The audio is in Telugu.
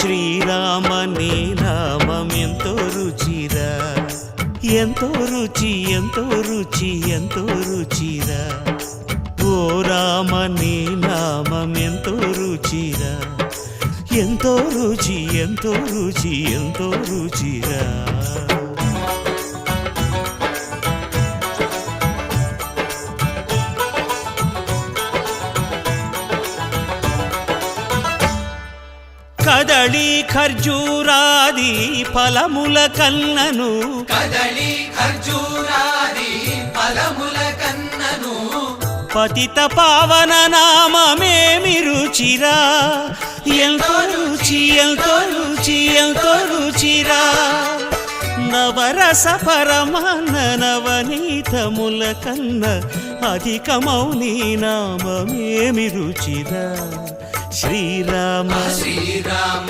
శ్రీరామ నీ నామం ఎంతో రుచిరా, ఎంతో రుచి ఎంతో రుచి ఎంతో రుచిరా. ఓ రామ నీ నామం ఎంతో రుచిరా, ఎంతో రుచి ఎంతో రుచి ఎంతో రుచిరా. కదళి ఖర్జూరాది ఫలముల కన్నను, కదళి ఖర్జూరాది ఫలముల కన్నను, పతిత పావన నామమేమి రుచిరా, ఎంతో రుచి ఎంతో రుచి ఎంతో రుచిరా. నవరస పరమాన్న నవనీతముల కన్న అధికమౌ నీ నామమేమి రుచిరా. శ్రీరామ శ్రీరామ